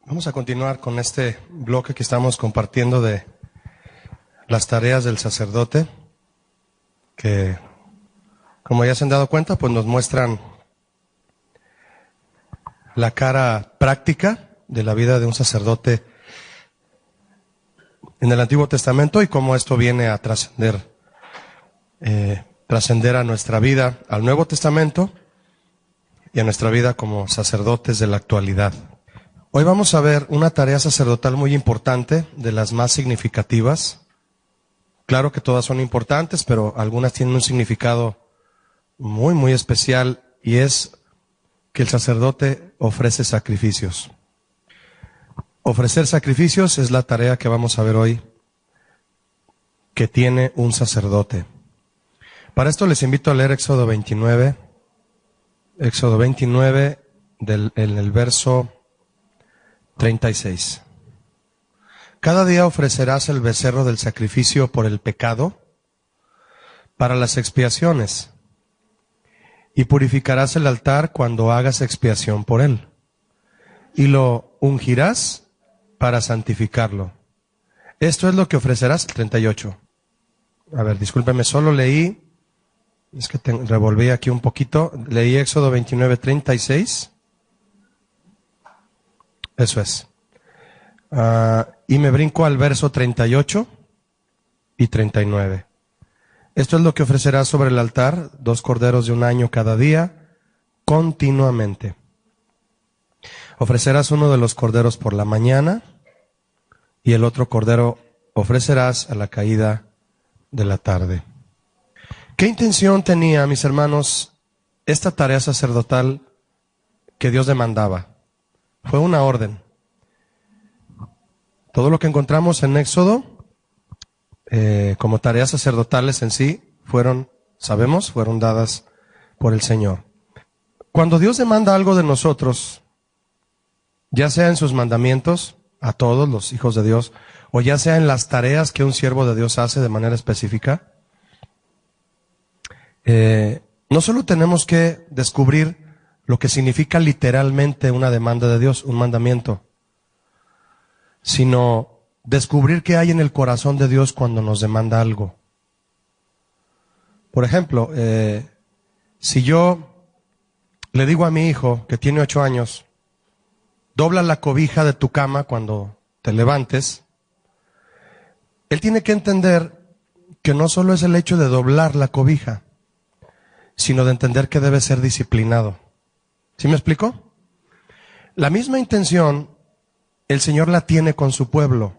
Vamos a continuar con este bloque que estamos compartiendo de las tareas del sacerdote, que, como ya se han dado cuenta, pues nos muestran la cara práctica de la vida de un sacerdote en el Antiguo Testamento y cómo esto viene a trascender a nuestra vida, al Nuevo Testamento y a nuestra vida como sacerdotes de la actualidad. Hoy vamos a ver una tarea sacerdotal muy importante, de las más significativas. Claro que todas son importantes, pero algunas tienen un significado muy, muy especial, y es que el sacerdote ofrece sacrificios. Ofrecer sacrificios es la tarea que vamos a ver hoy, que tiene un sacerdote. Para esto les invito a leer Éxodo 29, en el verso 36. Cada día ofrecerás el becerro del sacrificio por el pecado, para las expiaciones, y purificarás el altar cuando hagas expiación por él, y lo ungirás para santificarlo. Esto es lo que ofrecerás. 38. A ver, discúlpeme, solo leí, es que revolví aquí un poquito, leí Éxodo 29, 36. Eso es. Y me brinco al verso 38 y 39. Esto es lo que ofrecerás sobre el altar: 2 corderos de un año cada día, continuamente. Ofrecerás uno de los corderos por la mañana, y el otro cordero ofrecerás a la caída de la tarde. ¿Qué intención tenía, mis hermanos, esta tarea sacerdotal que Dios demandaba? Fue una orden. Todo lo que encontramos en Éxodo, como tareas sacerdotales en sí, fueron dadas por el Señor. Cuando Dios demanda algo de nosotros, ya sea en sus mandamientos a todos los hijos de Dios, o ya sea en las tareas que un siervo de Dios hace de manera específica, no solo tenemos que descubrir lo que significa literalmente una demanda de Dios, un mandamiento, sino descubrir qué hay en el corazón de Dios cuando nos demanda algo. Por ejemplo, si yo le digo a mi hijo, que tiene 8 años, dobla la cobija de tu cama cuando te levantes, él tiene que entender que no solo es el hecho de doblar la cobija, sino de entender que debe ser disciplinado. ¿Sí me explico? La misma intención el Señor la tiene con su pueblo.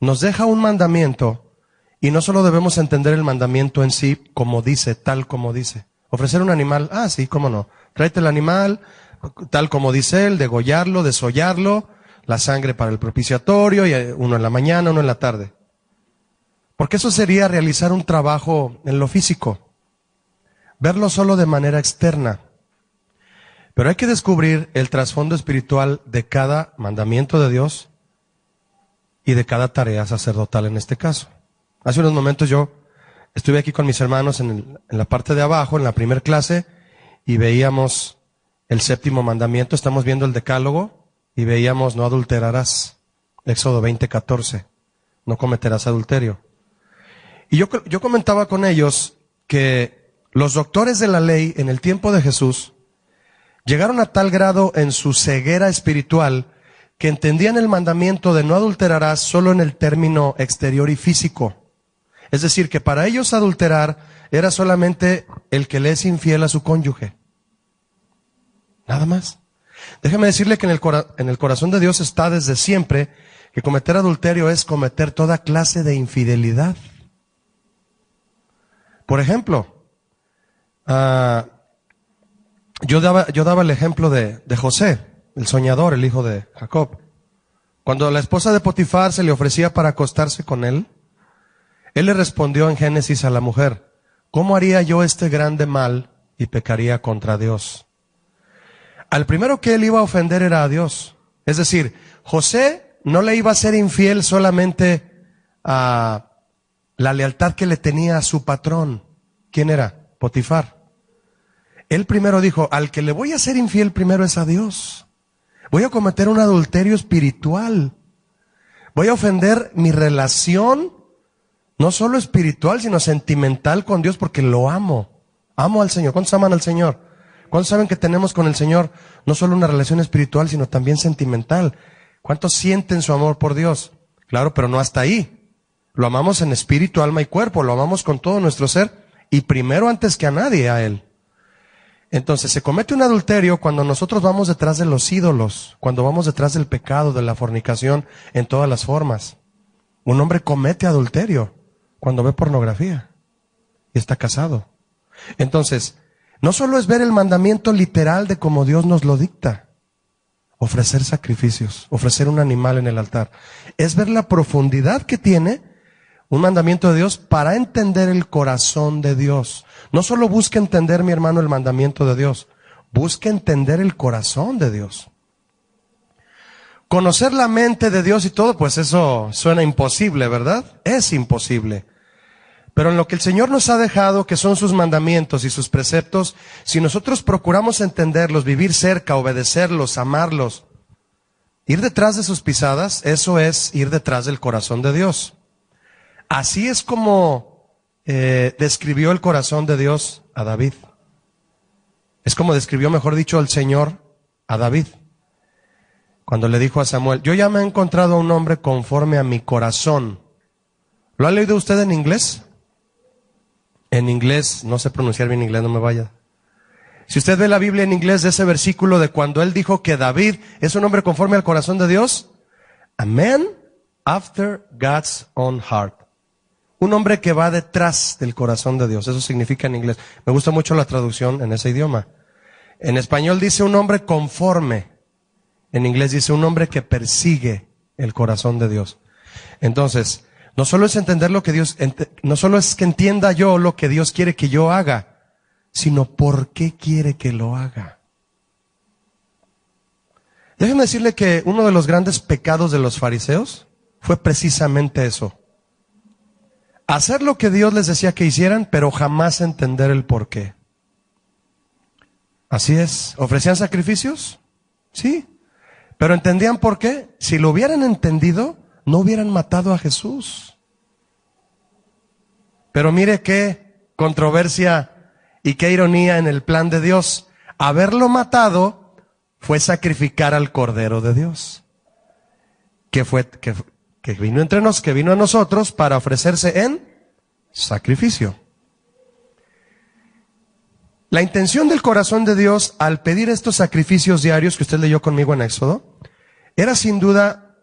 Nos deja un mandamiento, y no solo debemos entender el mandamiento en sí como dice, tal como dice. Ofrecer un animal, sí, cómo no. Tráete el animal, tal como dice él, degollarlo, desollarlo, la sangre para el propiciatorio, y uno en la mañana, uno en la tarde. Porque eso sería realizar un trabajo en lo físico, verlo solo de manera externa. Pero hay que descubrir el trasfondo espiritual de cada mandamiento de Dios y de cada tarea sacerdotal en este caso. Hace unos momentos yo estuve aquí con mis hermanos en la parte de abajo, en la primera clase, y veíamos el 7º mandamiento. Estamos viendo el decálogo y veíamos: no adulterarás. Éxodo 20:14. No cometerás adulterio. Y yo comentaba con ellos que los doctores de la ley en el tiempo de Jesús llegaron a tal grado en su ceguera espiritual que entendían el mandamiento de no adulterarás solo en el término exterior y físico. Es decir, que para ellos adulterar era solamente el que le es infiel a su cónyuge. Nada más. Déjeme decirle que en el corazón de Dios está desde siempre que cometer adulterio es cometer toda clase de infidelidad. Por ejemplo, yo daba el ejemplo de José, el soñador, el hijo de Jacob. Cuando la esposa de Potifar se le ofrecía para acostarse con él le respondió en Génesis a la mujer: ¿cómo haría yo este grande mal y pecaría contra Dios? Al primero que él iba a ofender era a Dios. Es decir, José no le iba a ser infiel solamente a la lealtad que le tenía a su patrón. ¿Quién era? Potifar. Él primero dijo: al que le voy a ser infiel primero es a Dios. Voy a cometer un adulterio espiritual. Voy a ofender mi relación, no solo espiritual, sino sentimental con Dios, porque lo amo. Amo al Señor. ¿Cuántos aman al Señor? ¿Cuántos saben que tenemos con el Señor no solo una relación espiritual, sino también sentimental? ¿Cuántos sienten su amor por Dios? Claro, pero no hasta ahí. Lo amamos en espíritu, alma y cuerpo. Lo amamos con todo nuestro ser y primero antes que a nadie a Él. Entonces, se comete un adulterio cuando nosotros vamos detrás de los ídolos, cuando vamos detrás del pecado, de la fornicación, en todas las formas. Un hombre comete adulterio cuando ve pornografía y está casado. Entonces, no solo es ver el mandamiento literal de como Dios nos lo dicta, ofrecer sacrificios, ofrecer un animal en el altar, es ver la profundidad que tiene un mandamiento de Dios para entender el corazón de Dios. No solo busque entender, mi hermano, el mandamiento de Dios, busque entender el corazón de Dios. Conocer la mente de Dios y todo, pues eso suena imposible, ¿verdad? Es imposible. Pero en lo que el Señor nos ha dejado, que son sus mandamientos y sus preceptos, si nosotros procuramos entenderlos, vivir cerca, obedecerlos, amarlos, ir detrás de sus pisadas, eso es ir detrás del corazón de Dios. Así es como describió el corazón de Dios a David. Es como describió, mejor dicho, el Señor a David. Cuando le dijo a Samuel, yo ya me he encontrado a un hombre conforme a mi corazón. ¿Lo ha leído usted en inglés? En inglés, no sé pronunciar bien inglés, no me vaya. Si usted ve la Biblia en inglés de ese versículo de cuando él dijo que David es un hombre conforme al corazón de Dios, a man after God's own heart. Un hombre que va detrás del corazón de Dios. Eso significa en inglés. Me gusta mucho la traducción en ese idioma. En español dice un hombre conforme. En inglés dice un hombre que persigue el corazón de Dios. Entonces, no solo es entender lo que Dios, no solo es que entienda yo lo que Dios quiere que yo haga, sino por qué quiere que lo haga. Déjenme decirle que uno de los grandes pecados de los fariseos fue precisamente eso. Hacer lo que Dios les decía que hicieran, pero jamás entender el por qué. Así es. ¿Ofrecían sacrificios? Sí. ¿Pero entendían por qué? Si lo hubieran entendido, no hubieran matado a Jesús. Pero mire qué controversia y qué ironía en el plan de Dios. Haberlo matado fue sacrificar al Cordero de Dios. Que vino entre nos, que vino a nosotros para ofrecerse en sacrificio. La intención del corazón de Dios al pedir estos sacrificios diarios que usted leyó conmigo en Éxodo, era sin duda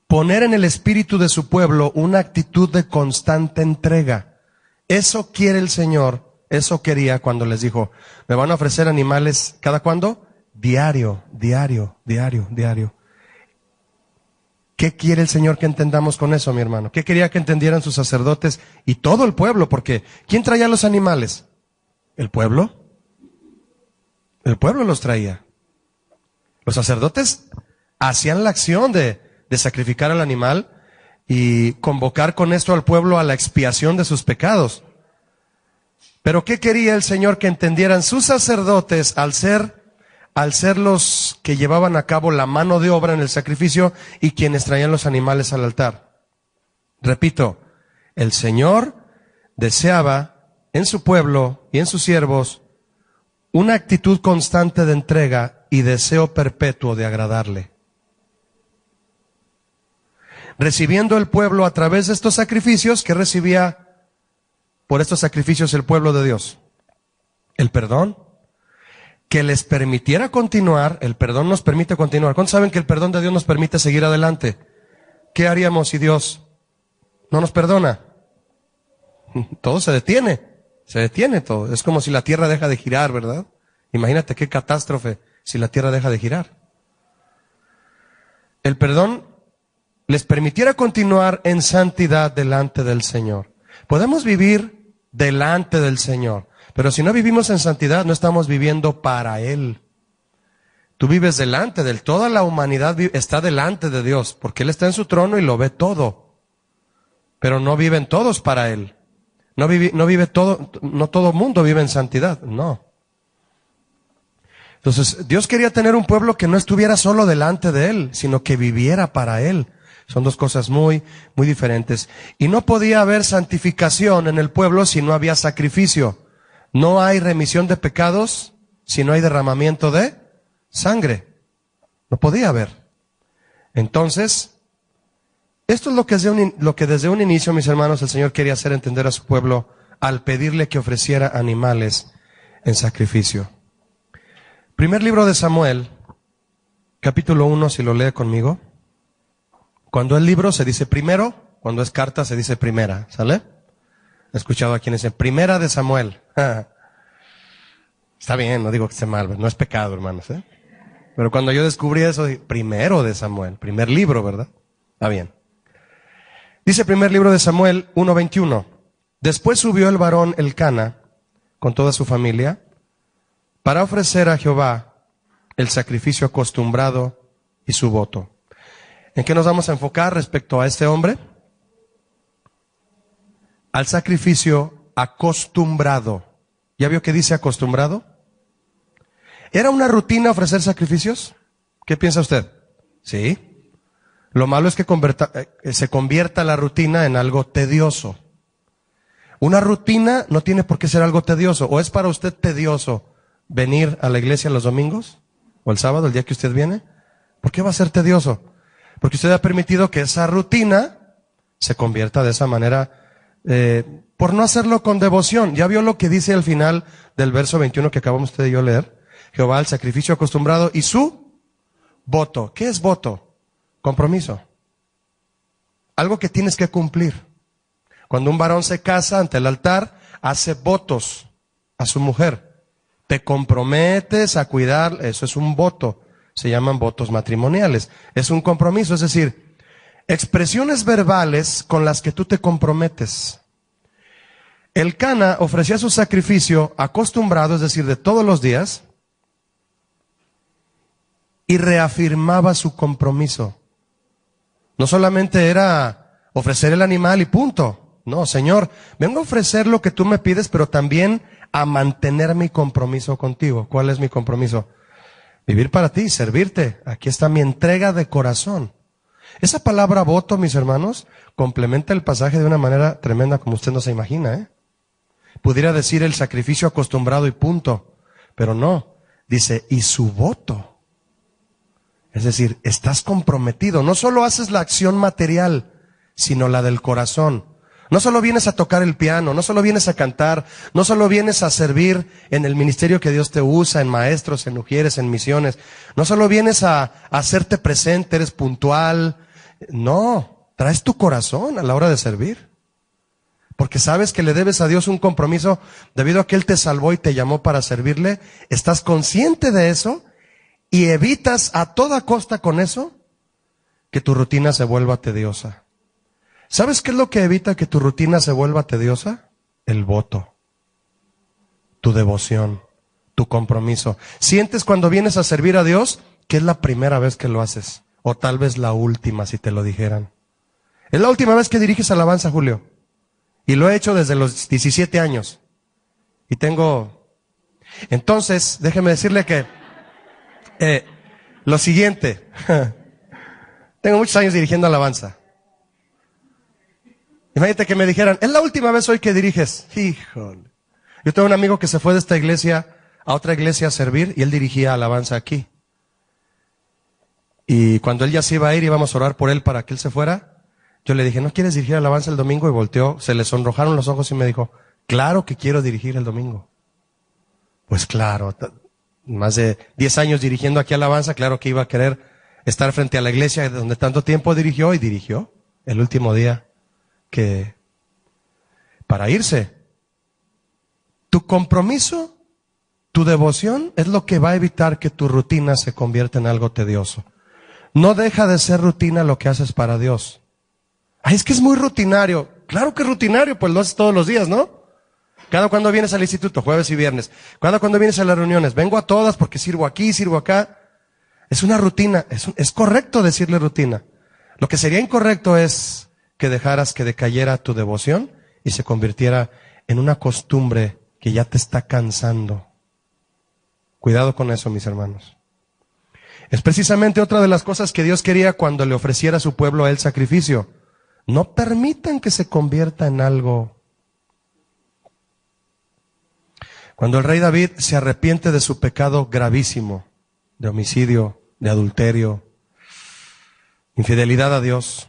poner en el espíritu de su pueblo una actitud de constante entrega. Eso quiere el Señor, eso quería cuando les dijo, me van a ofrecer animales, ¿cada cuándo? Diario, diario, diario, diario. ¿Qué quiere el Señor que entendamos con eso, mi hermano? ¿Qué quería que entendieran sus sacerdotes y todo el pueblo? Porque ¿quién traía los animales? ¿El pueblo? El pueblo los traía. Los sacerdotes hacían la acción de sacrificar al animal y convocar con esto al pueblo a la expiación de sus pecados. Pero ¿qué quería el Señor que entendieran sus sacerdotes al ser los que llevaban a cabo la mano de obra en el sacrificio y quienes traían los animales al altar? Repito, el Señor deseaba en su pueblo y en sus siervos una actitud constante de entrega y deseo perpetuo de agradarle. Recibiendo el pueblo a través de estos sacrificios, ¿qué recibía por estos sacrificios el pueblo de Dios? El perdón. Que les permitiera continuar, el perdón nos permite continuar. ¿Cuántos saben que el perdón de Dios nos permite seguir adelante? ¿Qué haríamos si Dios no nos perdona? Todo se detiene todo. Es como si la tierra deja de girar, ¿verdad? Imagínate qué catástrofe si la tierra deja de girar. El perdón les permitiera continuar en santidad delante del Señor. Podemos vivir delante del Señor, pero si no vivimos en santidad, no estamos viviendo para Él. Tú vives delante de Él. Toda la humanidad está delante de Dios, porque Él está en su trono y lo ve todo. Pero no viven todos para Él. No todo mundo vive en santidad, no. Entonces, Dios quería tener un pueblo que no estuviera solo delante de Él, sino que viviera para Él. Son dos cosas muy, muy diferentes. Y no podía haber santificación en el pueblo si no había sacrificio. No hay remisión de pecados si no hay derramamiento de sangre. No podía haber. Entonces, esto es lo que desde un inicio, mis hermanos, el Señor quería hacer entender a su pueblo al pedirle que ofreciera animales en sacrificio. Primer libro de Samuel, capítulo 1, si lo lee conmigo. Cuando el libro se dice primero, cuando es carta se dice primera, ¿sale? He escuchado a quienes dicen primera de Samuel. Está bien, no digo que esté mal, no es pecado, hermanos, ¿eh? Pero cuando yo descubrí eso, primero de Samuel, primer libro, ¿verdad? Está bien. Dice primer libro de Samuel 1:21. Después subió el varón Elcana con toda su familia para ofrecer a Jehová el sacrificio acostumbrado y su voto. ¿En qué nos vamos a enfocar respecto a este hombre? Al sacrificio acostumbrado. ¿Ya vio que dice acostumbrado? ¿Era una rutina ofrecer sacrificios? ¿Qué piensa usted? Sí. Lo malo es que se convierta la rutina en algo tedioso. Una rutina no tiene por qué ser algo tedioso. ¿O es para usted tedioso venir a la iglesia los domingos? ¿O el sábado, el día que usted viene? ¿Por qué va a ser tedioso? Porque usted ha permitido que esa rutina se convierta de esa manera, por no hacerlo con devoción. ¿Ya vio lo que dice al final del verso 21 que acabamos usted y yo leer? Jehová, el sacrificio acostumbrado y su voto. ¿Qué es voto? Compromiso. Algo que tienes que cumplir. Cuando un varón se casa ante el altar, hace votos a su mujer. Te comprometes a cuidar, eso es un voto. Se llaman votos matrimoniales. Es un compromiso, es decir, expresiones verbales con las que tú te comprometes. Elcana ofrecía su sacrificio acostumbrado, es decir, de todos los días, y reafirmaba su compromiso. No solamente era ofrecer el animal y punto. No, Señor, vengo a ofrecer lo que tú me pides, pero también a mantener mi compromiso contigo. ¿Cuál es mi compromiso? Vivir para ti, servirte. Aquí está mi entrega de corazón. Esa palabra voto, mis hermanos, complementa el pasaje de una manera tremenda como usted no se imagina, ¿eh? Pudiera decir el sacrificio acostumbrado y punto. Pero no, dice, y su voto. Es decir, estás comprometido. No solo haces la acción material, sino la del corazón. No solo vienes a tocar el piano, no solo vienes a cantar, no solo vienes a servir en el ministerio que Dios te usa, en maestros, en ujieres, en misiones. No solo vienes a hacerte presente, eres puntual. No, traes tu corazón a la hora de servir. Porque sabes que le debes a Dios un compromiso debido a que Él te salvó y te llamó para servirle. Estás consciente de eso y evitas a toda costa con eso que tu rutina se vuelva tediosa. ¿Sabes qué es lo que evita que tu rutina se vuelva tediosa? El voto, tu devoción, tu compromiso. ¿Sientes cuando vienes a servir a Dios que es la primera vez que lo haces? O tal vez la última, si te lo dijeran. Es la última vez que diriges alabanza, Julio. Y lo he hecho desde los 17 años. Y tengo... Entonces, déjeme decirle que... lo siguiente. Tengo muchos años dirigiendo alabanza. Imagínate que me dijeran, es la última vez hoy que diriges. Híjole. Yo tengo un amigo que se fue de esta iglesia a otra iglesia a servir y él dirigía alabanza aquí. Y cuando él ya se iba a ir, íbamos a orar por él para que él se fuera. Yo le dije, ¿no quieres dirigir alabanza el domingo? Y volteó, se le sonrojaron los ojos y me dijo, claro que quiero dirigir el domingo. Pues claro, más de 10 años dirigiendo aquí alabanza, claro que iba a querer estar frente a la iglesia donde tanto tiempo dirigió y dirigió el último día que para irse. Tu compromiso, tu devoción es lo que va a evitar que tu rutina se convierta en algo tedioso. No deja de ser rutina lo que haces para Dios. Ay, es que es muy rutinario. Claro que es rutinario, pues lo haces todos los días, ¿no? Cada cuando vienes al instituto, jueves y viernes. Cada cuando vienes a las reuniones, vengo a todas porque sirvo aquí, sirvo acá. Es una rutina, es correcto decirle rutina. Lo que sería incorrecto es que dejaras que decayera tu devoción y se convirtiera en una costumbre que ya te está cansando. Cuidado con eso, mis hermanos. Es precisamente otra de las cosas que Dios quería cuando le ofreciera a su pueblo el sacrificio. No permitan que se convierta en algo. Cuando el rey David se arrepiente de su pecado gravísimo, de homicidio, de adulterio, infidelidad a Dios,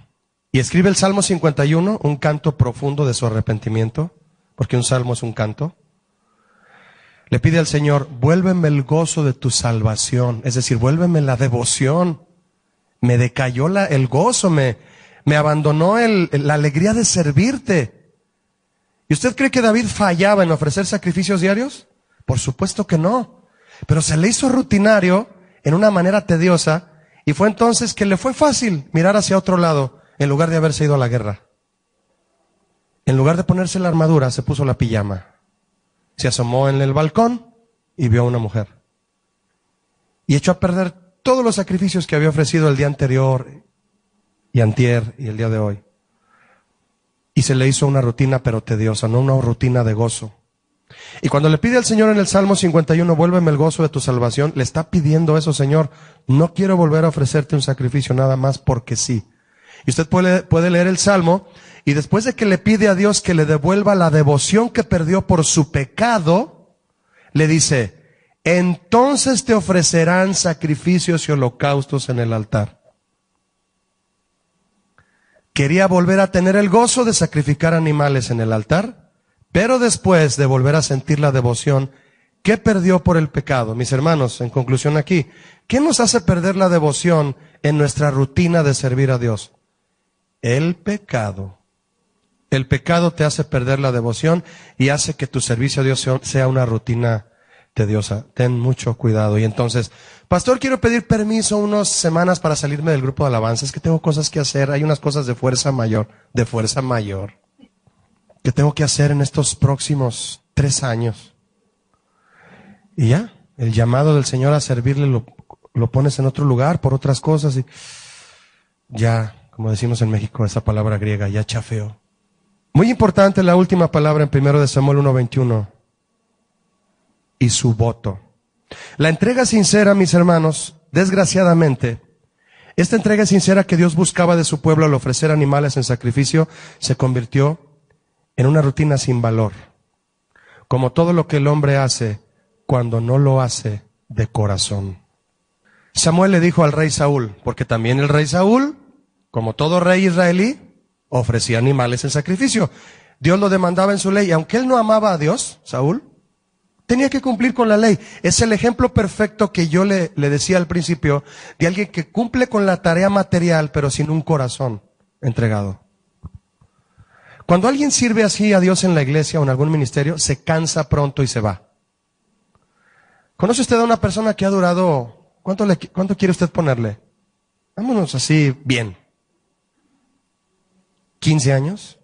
y escribe el Salmo 51, un canto profundo de su arrepentimiento, porque un salmo es un canto, le pide al Señor, vuélveme el gozo de tu salvación, es decir, vuélveme la devoción. Me decayó el gozo, me abandonó la alegría de servirte. ¿Y usted cree que David fallaba en ofrecer sacrificios diarios? Por supuesto que no. Pero se le hizo rutinario en una manera tediosa y fue entonces que le fue fácil mirar hacia otro lado en lugar de haberse ido a la guerra. En lugar de ponerse la armadura, se puso la pijama. Se asomó en el balcón y vio a una mujer. Y echó a perder todos los sacrificios que había ofrecido el día anterior y antier y el día de hoy. Y se le hizo una rutina pero tediosa, no una rutina de gozo. Y cuando le pide al Señor en el Salmo 51, vuélveme el gozo de tu salvación, le está pidiendo eso, Señor, no quiero volver a ofrecerte un sacrificio nada más porque sí. Y usted puede leer el Salmo, y después de que le pide a Dios que le devuelva la devoción que perdió por su pecado, le dice, entonces te ofrecerán sacrificios y holocaustos en el altar. Quería volver a tener el gozo de sacrificar animales en el altar, pero después de volver a sentir la devoción que perdió por el pecado. Mis hermanos, en conclusión aquí, ¿qué nos hace perder la devoción en nuestra rutina de servir a Dios? El pecado. El pecado te hace perder la devoción y hace que tu servicio a Dios sea una rutina tediosa. Ten mucho cuidado. Y entonces, pastor, quiero pedir permiso unas semanas para salirme del grupo de alabanza. Es que tengo cosas que hacer. Hay unas cosas de fuerza mayor, que tengo que hacer en estos próximos 3 años. Y ya, el llamado del Señor a servirle lo pones en otro lugar por otras cosas y ya, como decimos en México, esa palabra griega, ya chafeó. Muy importante la última palabra en 1 Samuel 1:21. Y su voto. La entrega sincera, mis hermanos, desgraciadamente, esta entrega sincera que Dios buscaba de su pueblo al ofrecer animales en sacrificio, se convirtió en una rutina sin valor. Como todo lo que el hombre hace cuando no lo hace de corazón. Samuel le dijo al rey Saúl, porque también el rey Saúl, como todo rey israelí, ofrecía animales en sacrificio. Dios lo demandaba en su ley, y aunque él no amaba a Dios, Saúl, tenía que cumplir con la ley. Es el ejemplo perfecto que yo le decía al principio, de alguien que cumple con la tarea material, pero sin un corazón entregado. Cuando alguien sirve así a Dios en la iglesia o en algún ministerio, se cansa pronto y se va. ¿Conoce usted a una persona que ha durado, cuánto quiere usted ponerle? Vámonos así bien. 15 años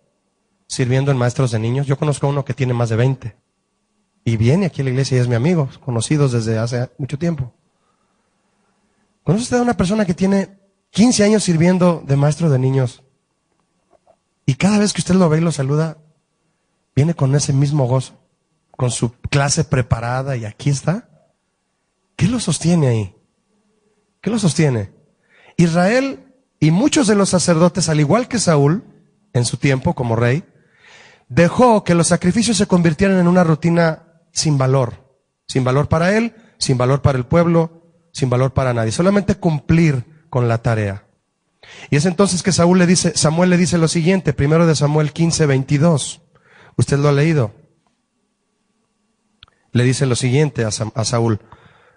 sirviendo en maestros de niños. Yo conozco a uno que tiene más de 20 y viene aquí a la iglesia y es mi amigo, conocidos desde hace mucho tiempo. ¿Conoce usted a una persona que tiene 15 años sirviendo de maestro de niños y cada vez que usted lo ve y lo saluda, viene con ese mismo gozo, con su clase preparada y aquí está? ¿Qué lo sostiene ahí? ¿Qué lo sostiene? Israel y muchos de los sacerdotes, al igual que Saúl, en su tiempo como rey, dejó que los sacrificios se convirtieran en una rutina sin valor para él, sin valor para el pueblo, sin valor para nadie, solamente cumplir con la tarea. Y es entonces que Samuel le dice lo siguiente, 1 Samuel 15:22, usted lo ha leído, le dice lo siguiente a Saúl,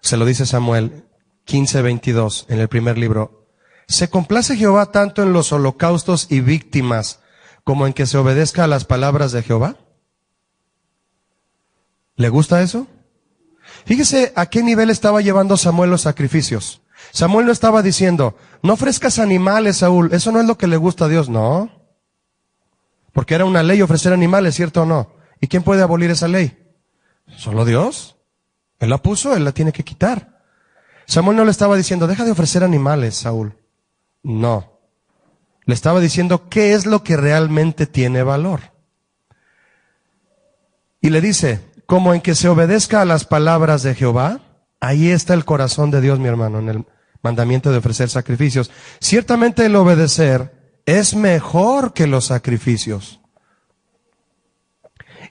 se lo dice Samuel 15:22 en el primer libro, ¿se complace Jehová tanto en los holocaustos y víctimas como en que se obedezca a las palabras de Jehová? ¿Le gusta eso? Fíjese a qué nivel estaba llevando Samuel los sacrificios. Samuel no estaba diciendo, no ofrezcas animales, Saúl, eso no es lo que le gusta a Dios, no. Porque era una ley ofrecer animales, ¿cierto o no? ¿Y quién puede abolir esa ley? Solo Dios. Él la puso, Él la tiene que quitar. Samuel no le estaba diciendo, deja de ofrecer animales, Saúl. No. Le estaba diciendo qué es lo que realmente tiene valor. Y le dice, como en que se obedezca a las palabras de Jehová, Ahí está el corazón de Dios, mi hermano, en el mandamiento de ofrecer sacrificios. Ciertamente el obedecer es mejor que los sacrificios.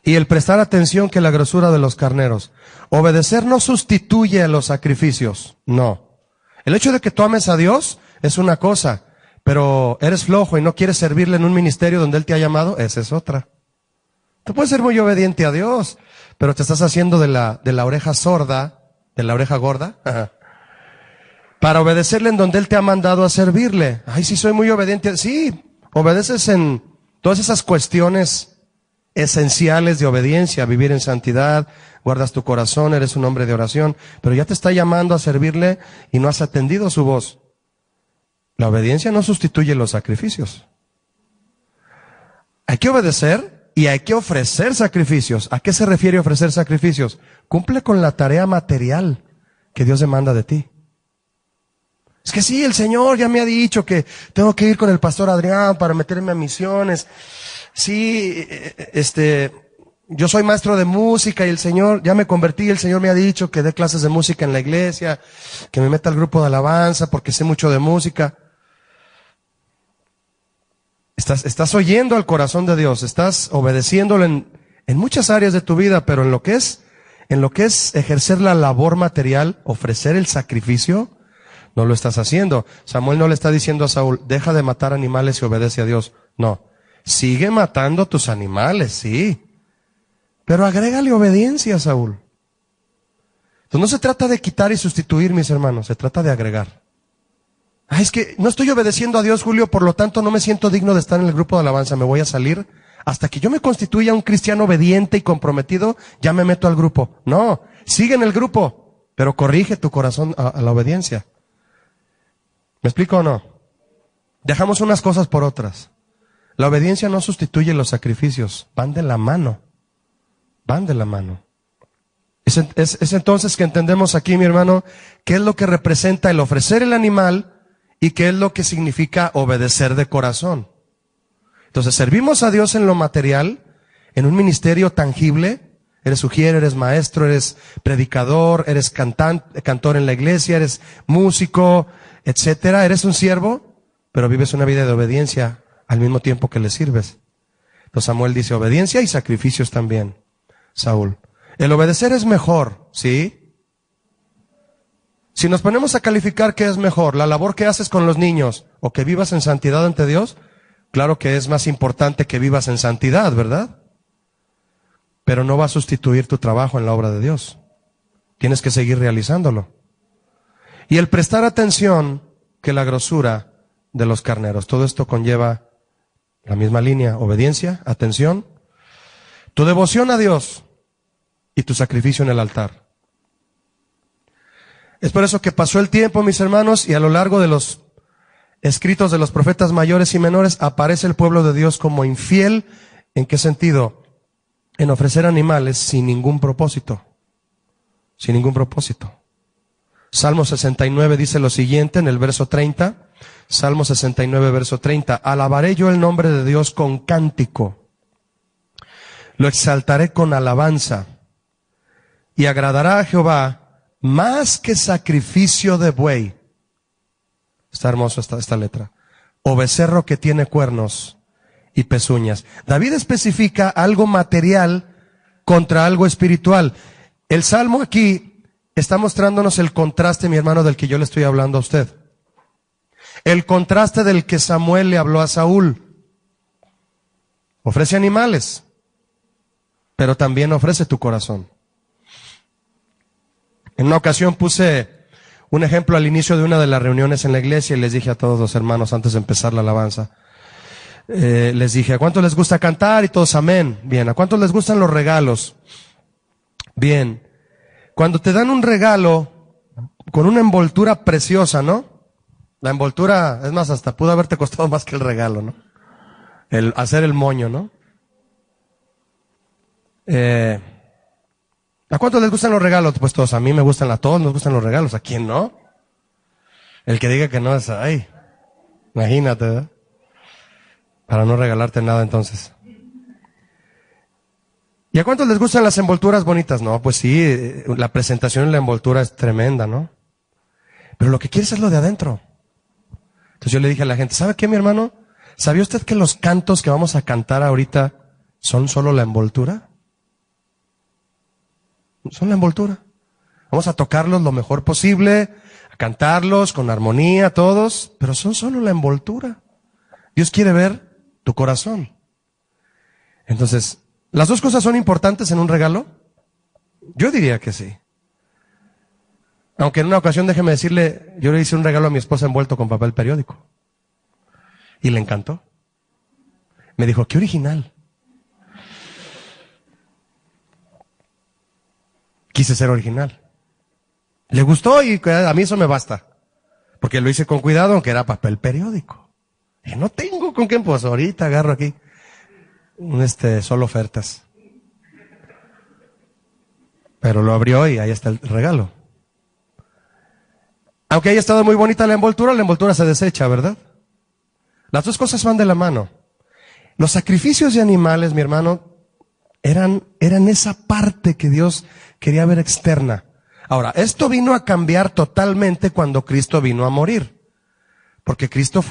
Y el prestar atención que la grosura de los carneros. Obedecer no sustituye a los sacrificios, no. El hecho de que tú ames a Dios es una cosa, pero eres flojo y no quieres servirle en un ministerio donde Él te ha llamado, esa es otra. Tú puedes ser muy obediente a Dios, pero te estás haciendo de la oreja sorda, de la oreja gorda, para obedecerle en donde Él te ha mandado a servirle. Ay, sí, soy muy obediente. Sí, obedeces en todas esas cuestiones esenciales de obediencia, vivir en santidad, guardas tu corazón, eres un hombre de oración, pero ya te está llamando a servirle y no has atendido su voz. La obediencia no sustituye los sacrificios. Hay que obedecer y hay que ofrecer sacrificios. ¿A qué se refiere ofrecer sacrificios? Cumple con la tarea material que Dios demanda de ti. Es que sí, el Señor ya me ha dicho que tengo que ir con el pastor Adrián para meterme a misiones. Sí, yo soy maestro de música y el Señor, ya me convertí, el Señor me ha dicho que dé clases de música en la iglesia, que me meta al grupo de alabanza porque sé mucho de música. Estás oyendo al corazón de Dios, estás obedeciéndolo en muchas áreas de tu vida, pero en lo que es ejercer la labor material, ofrecer el sacrificio, no lo estás haciendo. Samuel no le está diciendo a Saúl, deja de matar animales y obedece a Dios. No. Sigue matando tus animales, sí. Pero agrégale obediencia, Saúl. Entonces no se trata de quitar y sustituir, mis hermanos, se trata de agregar. Ay, es que no estoy obedeciendo a Dios, Julio, por lo tanto no me siento digno de estar en el grupo de alabanza, me voy a salir. Hasta que yo me constituya un cristiano obediente y comprometido, ya me meto al grupo. No, sigue en el grupo, pero corrige tu corazón a la obediencia. ¿Me explico o no? Dejamos unas cosas por otras. La obediencia no sustituye los sacrificios, van de la mano, van de la mano. Es entonces que entendemos aquí, mi hermano, qué es lo que representa el ofrecer el animal y qué es lo que significa obedecer de corazón. Entonces, servimos a Dios en lo material, en un ministerio tangible. Eres ujier, eres maestro, eres predicador, eres cantor en la iglesia, eres músico, etcétera. Eres un siervo, pero vives una vida de obediencia al mismo tiempo que le sirves. Entonces Samuel dice obediencia y sacrificios también. Saúl, el obedecer es mejor, ¿sí? Si nos ponemos a calificar qué es mejor, la labor que haces con los niños o que vivas en santidad ante Dios, claro que es más importante que vivas en santidad, ¿verdad? Pero no va a sustituir tu trabajo en la obra de Dios. Tienes que seguir realizándolo. Y el prestar atención que la grosura de los carneros. Todo esto conlleva la misma línea, obediencia, atención, tu devoción a Dios y tu sacrificio en el altar. Es por eso que pasó el tiempo, mis hermanos, y a lo largo de los escritos de los profetas mayores y menores aparece el pueblo de Dios como infiel. ¿En qué sentido? En ofrecer animales sin ningún propósito. Sin ningún propósito. Salmo 69 dice lo siguiente en el verso 30. Salmo 69, verso 30. Alabaré yo el nombre de Dios con cántico. Lo exaltaré con alabanza. Y agradará a Jehová más que sacrificio de buey. Está hermoso esta letra. O becerro que tiene cuernos y pezuñas. David especifica algo material contra algo espiritual. El Salmo aquí está mostrándonos el contraste, mi hermano, del que yo le estoy hablando a usted. El contraste del que Samuel le habló a Saúl. Ofrece animales, pero también ofrece tu corazón. En una ocasión puse un ejemplo al inicio de una de las reuniones en la iglesia y les dije a todos los hermanos antes de empezar la alabanza. Les dije, ¿a cuántos les gusta cantar? Y todos, amén. Bien, ¿a cuántos les gustan los regalos? Bien. Cuando te dan un regalo con una envoltura preciosa, ¿no? La envoltura, es más, hasta pudo haberte costado más que el regalo, ¿no? El hacer el moño, ¿no? ¿A cuántos les gustan los regalos? Pues todos, a mí me gustan, a todos nos gustan los regalos. ¿A quién no? El que diga que no es, ay, imagínate, ¿verdad? Para no regalarte nada entonces. ¿Y a cuántos les gustan las envolturas bonitas? No, pues sí, la presentación en la envoltura es tremenda, ¿no? Pero lo que quieres es lo de adentro. Entonces yo le dije a la gente, ¿sabe qué, mi hermano? ¿Sabía usted que los cantos que vamos a cantar ahorita son solo la envoltura? Son la envoltura. Vamos a tocarlos lo mejor posible, a cantarlos con armonía, todos, pero son solo la envoltura. Dios quiere ver tu corazón. Entonces, ¿las dos cosas son importantes en un regalo? Yo diría que sí. Aunque en una ocasión, déjeme decirle, yo le hice un regalo a mi esposa envuelto con papel periódico. Y le encantó. Me dijo, qué original. Quise ser original. Le gustó y a mí eso me basta. Porque lo hice con cuidado, aunque era papel periódico. Y no tengo con qué, pues ahorita agarro aquí solo ofertas. Pero lo abrió y ahí está el regalo. Aunque haya estado muy bonita la envoltura se desecha, ¿verdad? Las dos cosas van de la mano. Los sacrificios de animales, mi hermano, eran esa parte que Dios quería ver externa. Ahora, esto vino a cambiar totalmente cuando Cristo vino a morir. Porque Cristo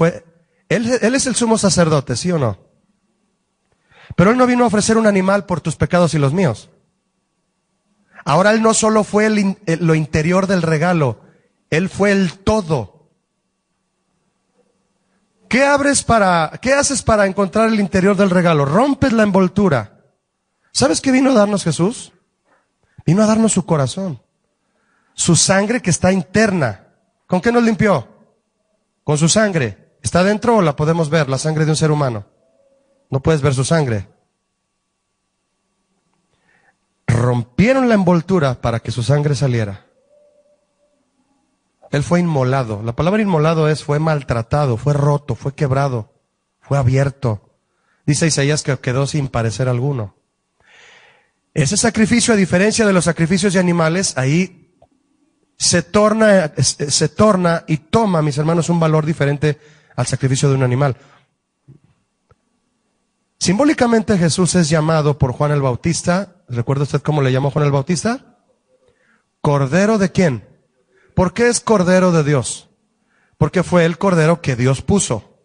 Él es el sumo sacerdote, ¿sí o no? Pero Él no vino a ofrecer un animal por tus pecados y los míos. Ahora Él no solo fue lo interior del regalo, Él fue el todo. ¿Qué haces para encontrar el interior del regalo? Rompes la envoltura. ¿Sabes qué vino a darnos Jesús? Vino a darnos su corazón. Su sangre que está interna. ¿Con qué nos limpió? Con su sangre. ¿Está dentro o la podemos ver? La sangre de un ser humano. No puedes ver su sangre. Rompieron la envoltura para que su sangre saliera. Él fue inmolado. La palabra inmolado fue maltratado, fue roto, fue quebrado, fue abierto. Dice Isaías que quedó sin parecer alguno. Ese sacrificio, a diferencia de los sacrificios de animales, ahí se torna y toma, mis hermanos, un valor diferente al sacrificio de un animal. Simbólicamente Jesús es llamado por Juan el Bautista. ¿Recuerda usted cómo le llamó Juan el Bautista? ¿Cordero de quién? ¿Por qué es Cordero de Dios? Porque fue el Cordero que Dios puso.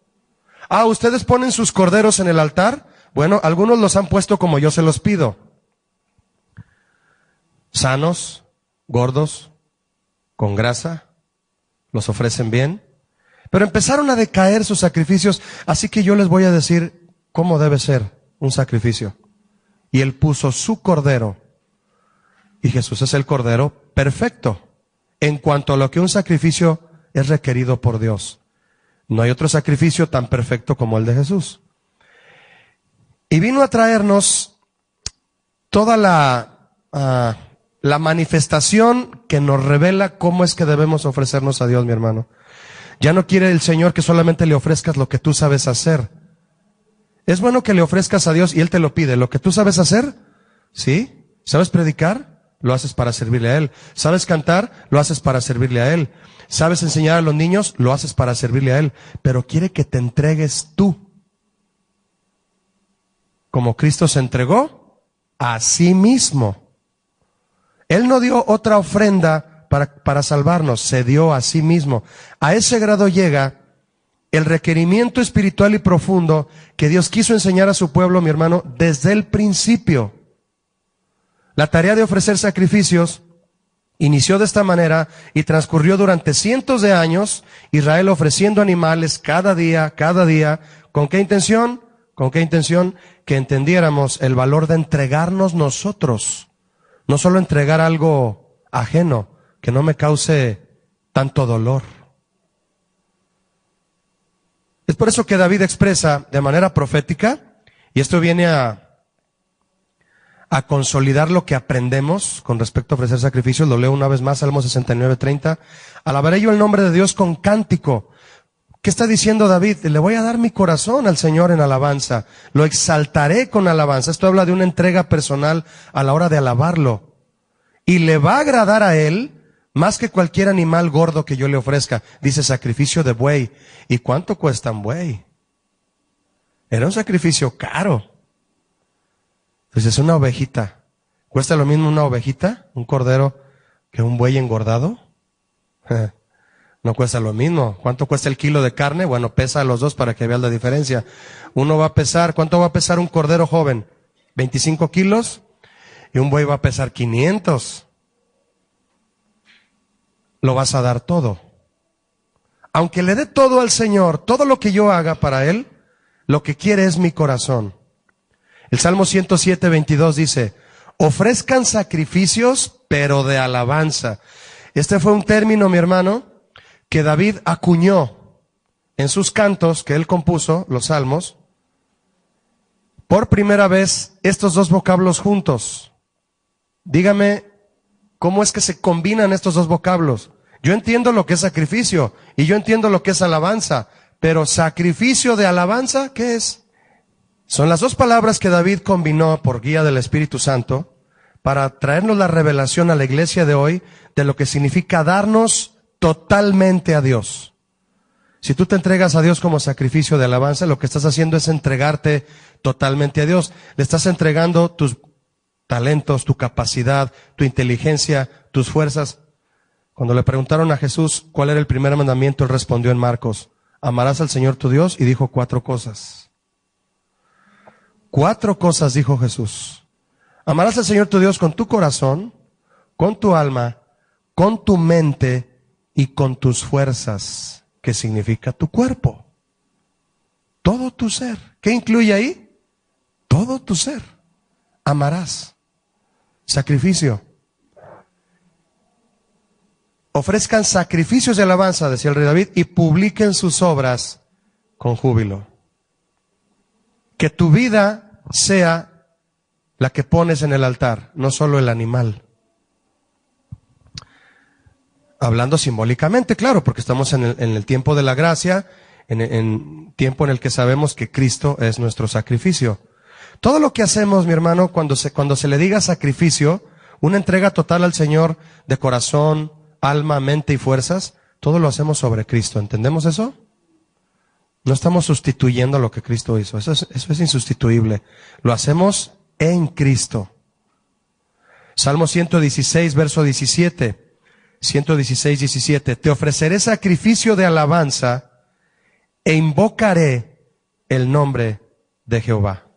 ¿Ustedes ponen sus corderos en el altar? Bueno, algunos los han puesto como yo se los pido. Sanos, gordos, con grasa, los ofrecen bien. Pero empezaron a decaer sus sacrificios, así que yo les voy a decir cómo debe ser un sacrificio. Y Él puso su Cordero. Y Jesús es el Cordero perfecto en cuanto a lo que un sacrificio es requerido por Dios. No hay otro sacrificio tan perfecto como el de Jesús. Y vino a traernos toda la manifestación que nos revela cómo es que debemos ofrecernos a Dios, mi hermano. Ya no quiere el Señor que solamente le ofrezcas lo que tú sabes hacer. Es bueno que le ofrezcas a Dios y Él te lo pide. ¿Lo que tú sabes hacer? ¿Sí? ¿Sabes predicar? Lo haces para servirle a Él. ¿Sabes cantar? Lo haces para servirle a Él. ¿Sabes enseñar a los niños? Lo haces para servirle a Él. Pero quiere que te entregues tú. Como Cristo se entregó a sí mismo. Él no dio otra ofrenda para salvarnos, se dio a sí mismo. A ese grado llega el requerimiento espiritual y profundo que Dios quiso enseñar a su pueblo, mi hermano, desde el principio. La tarea de ofrecer sacrificios inició de esta manera y transcurrió durante cientos de años, Israel ofreciendo animales cada día. ¿Con qué intención? ¿Con qué intención? Que entendiéramos el valor de entregarnos nosotros. No solo entregar algo ajeno, que no me cause tanto dolor. Es por eso que David expresa de manera profética, y esto viene a consolidar lo que aprendemos con respecto a ofrecer sacrificios. Lo leo una vez más, Salmo 69:30. Alabaré yo el nombre de Dios con cántico. ¿Qué está diciendo David? Le voy a dar mi corazón al Señor en alabanza. Lo exaltaré con alabanza. Esto habla de una entrega personal a la hora de alabarlo. Y le va a agradar a Él más que cualquier animal gordo que yo le ofrezca. Dice sacrificio de buey. ¿Y cuánto cuesta un buey? Era un sacrificio caro. Entonces, una ovejita. ¿Cuesta lo mismo una ovejita, un cordero, que un buey engordado? No cuesta lo mismo. ¿Cuánto cuesta el kilo de carne? Bueno, pesa a los dos para que veas la diferencia. Uno va a pesar, ¿cuánto va a pesar un cordero joven? 25 kilos. Y un buey va a pesar 500. Lo vas a dar todo. Aunque le dé todo al Señor, todo lo que yo haga para Él, lo que quiere es mi corazón. El Salmo 107, 22 dice, ofrezcan sacrificios, pero de alabanza. Este fue un término, mi hermano, que David acuñó en sus cantos que él compuso, los salmos. Por primera vez, estos dos vocablos juntos. Dígame, ¿cómo es que se combinan estos dos vocablos? Yo entiendo lo que es sacrificio y yo entiendo lo que es alabanza, pero sacrificio de alabanza, ¿qué es? Son las dos palabras que David combinó por guía del Espíritu Santo para traernos la revelación a la iglesia de hoy de lo que significa darnos totalmente a Dios. Si tú te entregas a Dios como sacrificio de alabanza, lo que estás haciendo es entregarte totalmente a Dios. Le estás entregando tus talentos, tu capacidad, tu inteligencia, tus fuerzas. Cuando le preguntaron a Jesús cuál era el primer mandamiento, él respondió en Marcos, amarás al Señor tu Dios, y dijo 4 cosas. 4 cosas dijo Jesús. Amarás al Señor tu Dios con tu corazón, con tu alma, con tu mente y con tus fuerzas, que significa tu cuerpo. Todo tu ser. ¿Qué incluye ahí? Todo tu ser. Amarás. Sacrificio. Ofrezcan sacrificios de alabanza, decía el rey David, y publiquen sus obras con júbilo. Que tu vida sea la que pones en el altar, no solo el animal. Hablando simbólicamente, claro, porque estamos en el tiempo de la gracia, en tiempo en el que sabemos que Cristo es nuestro sacrificio. Todo lo que hacemos, mi hermano, cuando se le diga sacrificio, una entrega total al Señor de corazón, alma, mente y fuerzas, todo lo hacemos sobre Cristo. ¿Entendemos eso? No estamos sustituyendo lo que Cristo hizo. Eso es insustituible. Lo hacemos en Cristo. Salmo 116, verso 17. 116, 17. Te ofreceré sacrificio de alabanza e invocaré el nombre de Jehová.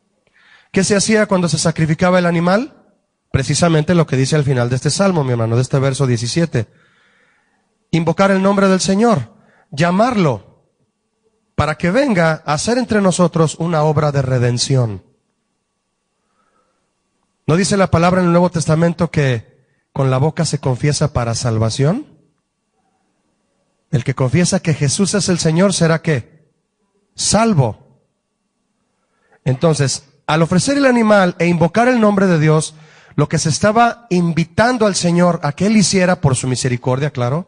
¿Qué se hacía cuando se sacrificaba el animal? Precisamente lo que dice al final de este salmo, mi hermano, de este verso 17. Invocar el nombre del Señor, llamarlo, para que venga a hacer entre nosotros una obra de redención. ¿No dice la palabra en el Nuevo Testamento que con la boca se confiesa para salvación? El que confiesa que Jesús es el Señor será ¿qué? Salvo. Entonces, al ofrecer el animal e invocar el nombre de Dios, lo que se estaba invitando al Señor a que Él hiciera por su misericordia, claro,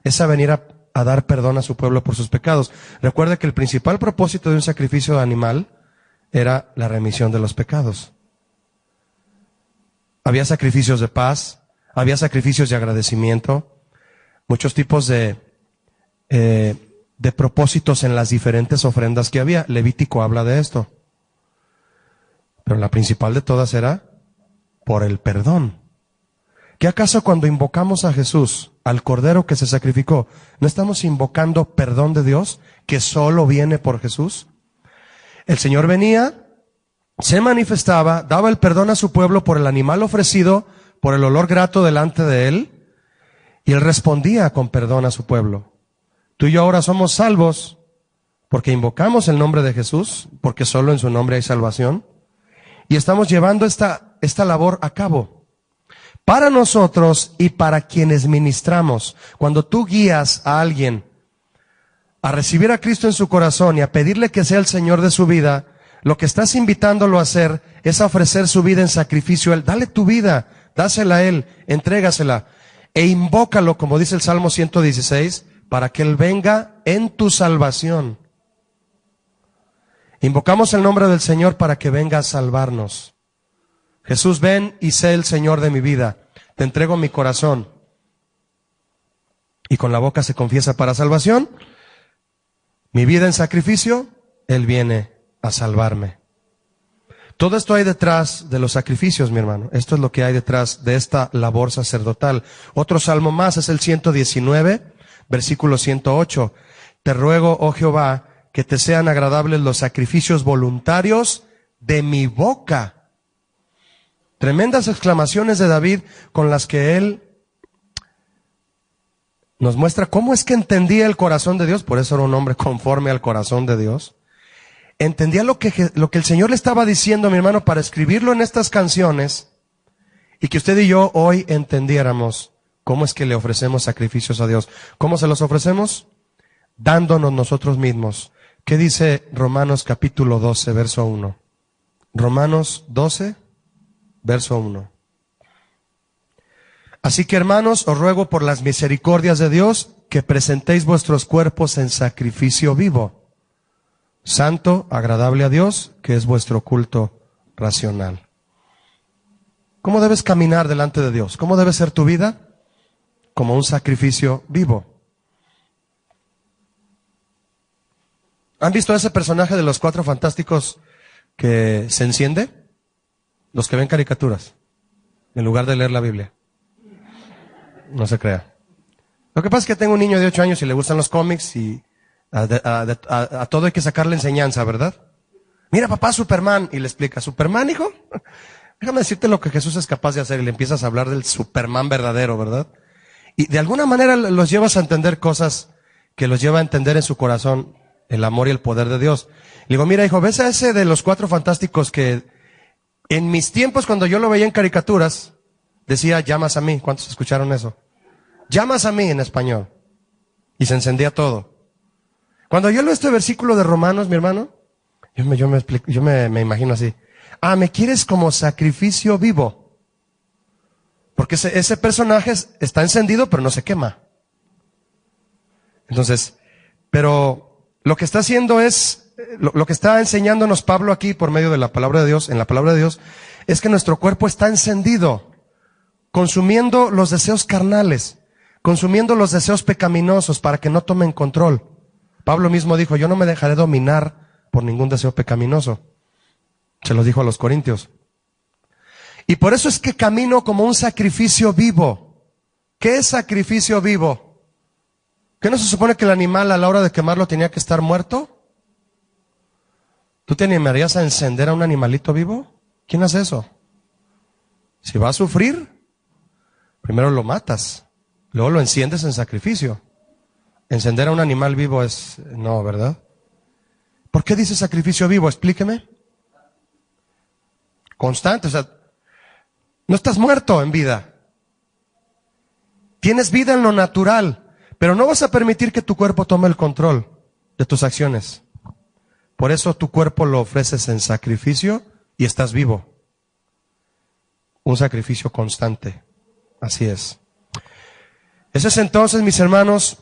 es a venir a dar perdón a su pueblo por sus pecados. Recuerde que el principal propósito de un sacrificio animal era la remisión de los pecados. Había sacrificios de paz, había sacrificios de agradecimiento, muchos tipos de propósitos en las diferentes ofrendas que había. Levítico habla de esto. Pero la principal de todas era por el perdón. ¿Qué acaso cuando invocamos a Jesús, al Cordero que se sacrificó, no estamos invocando perdón de Dios, que solo viene por Jesús? El Señor venía, se manifestaba, daba el perdón a su pueblo por el animal ofrecido, por el olor grato delante de Él, y Él respondía con perdón a su pueblo. Tú y yo ahora somos salvos porque invocamos el nombre de Jesús, porque solo en su nombre hay salvación, y estamos llevando esta labor a cabo. Para nosotros y para quienes ministramos, cuando tú guías a alguien a recibir a Cristo en su corazón y a pedirle que sea el Señor de su vida, lo que estás invitándolo a hacer es a ofrecer su vida en sacrificio a Él. Dale tu vida, dásela a Él, entrégasela e invócalo, como dice el Salmo 116, para que Él venga en tu salvación. Invocamos el nombre del Señor para que venga a salvarnos. Jesús, ven y sé el Señor de mi vida. Te entrego mi corazón. Y con la boca se confiesa para salvación. Mi vida en sacrificio, Él viene a salvarme. Todo esto hay detrás de los sacrificios, mi hermano. Esto es lo que hay detrás de esta labor sacerdotal. Otro salmo más es el 119, versículo 108. Te ruego, oh Jehová, que te sean agradables los sacrificios voluntarios de mi boca. Tremendas exclamaciones de David con las que él nos muestra cómo es que entendía el corazón de Dios. Por eso era un hombre conforme al corazón de Dios. Entendía lo que el Señor le estaba diciendo, mi hermano, para escribirlo en estas canciones y que usted y yo hoy entendiéramos cómo es que le ofrecemos sacrificios a Dios. ¿Cómo se los ofrecemos? Dándonos nosotros mismos. ¿Qué dice Romanos capítulo 12, verso 1? Romanos 12, verso 1. Así que, hermanos, os ruego por las misericordias de Dios que presentéis vuestros cuerpos en sacrificio vivo, santo, agradable a Dios, que es vuestro culto racional. ¿Cómo debes caminar delante de Dios? ¿Cómo debe ser tu vida? Como un sacrificio vivo. ¿Han visto ese personaje de los Cuatro Fantásticos que se enciende? Los que ven caricaturas, en lugar de leer la Biblia. No se crea. Lo que pasa es que tengo un niño de 8 años y le gustan los cómics y a todo hay que sacarle enseñanza, ¿verdad? Mira, papá, Superman. Y le explica, ¿Superman, hijo? Déjame decirte lo que Jesús es capaz de hacer. Y le empiezas a hablar del Superman verdadero, ¿verdad? Y de alguna manera los llevas a entender cosas que los lleva a entender en su corazón el amor y el poder de Dios. Le digo, mira, hijo, ¿ves a ese de los Cuatro Fantásticos que en mis tiempos, cuando yo lo veía en caricaturas, decía, llamas a mí? ¿Cuántos escucharon eso? Llamas a mí en español. Y se encendía todo. Cuando yo leo este versículo de Romanos, mi hermano, yo me imagino así. Ah, ¿me quieres como sacrificio vivo? Porque ese personaje está encendido, pero no se quema. Entonces, pero lo que está haciendo es, lo que está enseñándonos Pablo aquí por medio de la palabra de Dios, en la palabra de Dios, es que nuestro cuerpo está encendido, consumiendo los deseos carnales, consumiendo los deseos pecaminosos para que no tomen control. Pablo mismo dijo, yo no me dejaré dominar por ningún deseo pecaminoso. Se lo dijo a los corintios. Y por eso es que camino como un sacrificio vivo. ¿Qué es sacrificio vivo? ¿Qué no se supone que el animal a la hora de quemarlo tenía que estar muerto? ¿Tú te animarías a encender a un animalito vivo? ¿Quién hace eso? Si va a sufrir, primero lo matas, luego lo enciendes en sacrificio. Encender a un animal vivo es, no, ¿verdad? ¿Por qué dice sacrificio vivo? Explíqueme. Constante, o sea, no estás muerto en vida. Tienes vida en lo natural, pero no vas a permitir que tu cuerpo tome el control de tus acciones. Por eso tu cuerpo lo ofreces en sacrificio y estás vivo. Un sacrificio constante. Así es. Ese es entonces, mis hermanos,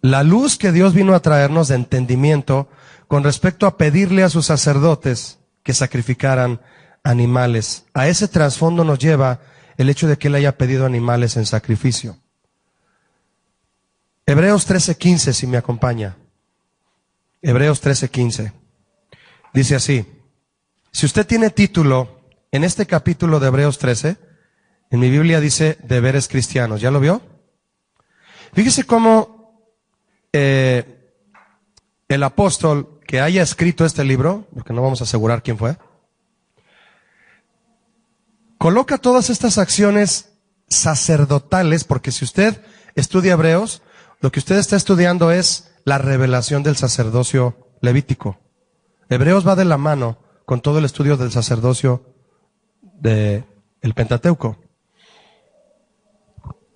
la luz que Dios vino a traernos de entendimiento con respecto a pedirle a sus sacerdotes que sacrificaran animales. A ese trasfondo nos lleva el hecho de que Él haya pedido animales en sacrificio. Hebreos 13:15, si me acompaña. Hebreos 13:15. Dice así. Si usted tiene título en este capítulo de Hebreos 13, en mi Biblia dice deberes cristianos. ¿Ya lo vio? Fíjese cómo el apóstol que haya escrito este libro, porque no vamos a asegurar quién fue, coloca todas estas acciones sacerdotales, porque si usted estudia Hebreos, lo que usted está estudiando es la revelación del sacerdocio levítico. Hebreos va de la mano con todo el estudio del sacerdocio del Pentateuco.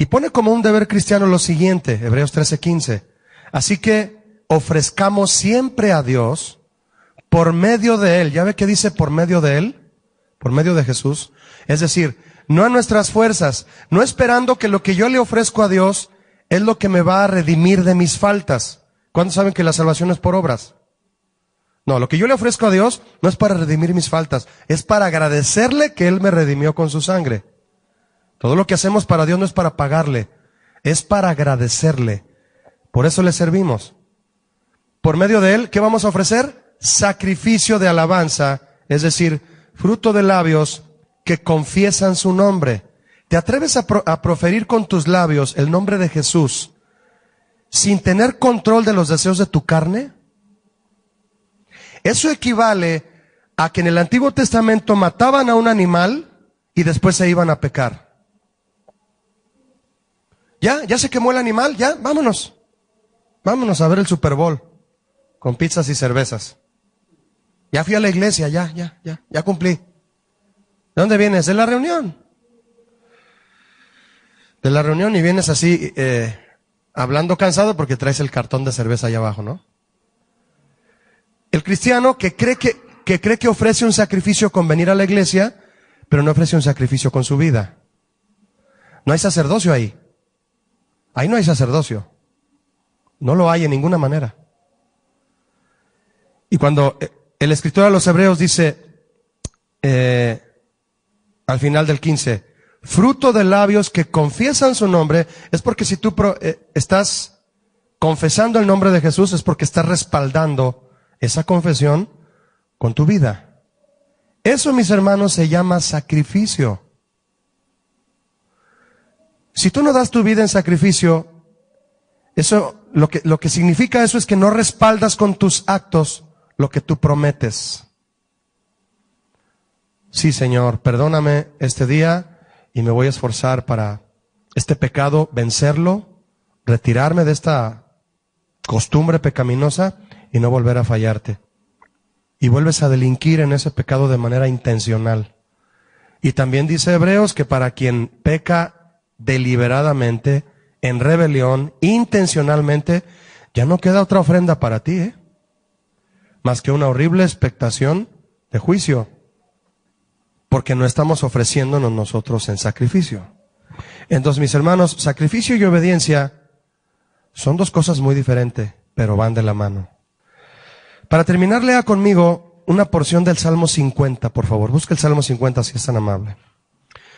Y pone como un deber cristiano lo siguiente, Hebreos 13:15. Así que ofrezcamos siempre a Dios por medio de Él. ¿Ya ve qué dice por medio de Él? Por medio de Jesús. Es decir, no a nuestras fuerzas, no esperando que lo que yo le ofrezco a Dios es lo que me va a redimir de mis faltas. ¿Cuántos saben que la salvación es por obras? No, lo que yo le ofrezco a Dios no es para redimir mis faltas, es para agradecerle que Él me redimió con su sangre. Todo lo que hacemos para Dios no es para pagarle, es para agradecerle. Por eso le servimos. Por medio de Él, ¿qué vamos a ofrecer? sacrificio de alabanza, es decir, fruto de labios que confiesan su nombre. ¿Te atreves a proferir con tus labios el nombre de Jesús sin tener control de los deseos de tu carne? Eso equivale a que en el Antiguo Testamento mataban a un animal y después se iban a pecar. Ya se quemó el animal, ya, vámonos. Vámonos a ver el Super Bowl con pizzas y cervezas. Ya fui a la iglesia, ya cumplí. ¿De dónde vienes? De la reunión. De la reunión y vienes así, hablando cansado porque traes el cartón de cerveza allá abajo, ¿no? El cristiano que cree que ofrece un sacrificio con venir a la iglesia, pero no ofrece un sacrificio con su vida. No hay sacerdocio ahí. Ahí no hay sacerdocio. No lo hay en ninguna manera. Y cuando el escritor a los Hebreos dice, al final del 15, fruto de labios que confiesan su nombre, es porque si tú estás confesando el nombre de Jesús, es porque estás respaldando esa confesión con tu vida. Eso, mis hermanos, se llama sacrificio. Si tú no das tu vida en sacrificio, eso, lo que significa eso es que no respaldas con tus actos lo que tú prometes. Sí, Señor, perdóname este día y me voy a esforzar para este pecado, vencerlo, retirarme de esta costumbre pecaminosa y no volver a fallarte. Y vuelves a delinquir en ese pecado de manera intencional. Y también dice Hebreos que para quien peca deliberadamente, en rebelión, intencionalmente, ya no queda otra ofrenda para ti, más que una horrible expectación de juicio, porque no estamos ofreciéndonos nosotros en sacrificio. Entonces, mis hermanos, sacrificio y obediencia son dos cosas muy diferentes, pero van de la mano. Para terminar, lea conmigo una porción del Salmo 50, por favor. Busca el Salmo 50 si es tan amable.